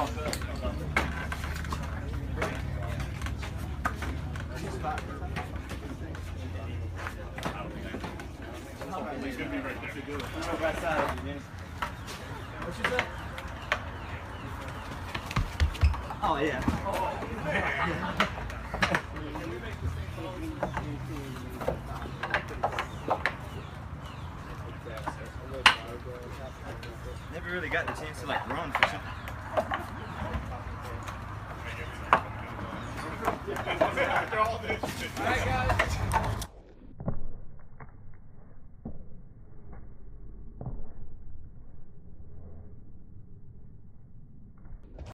Oh yeah. Never really got the chance to like run for something. All right, guys.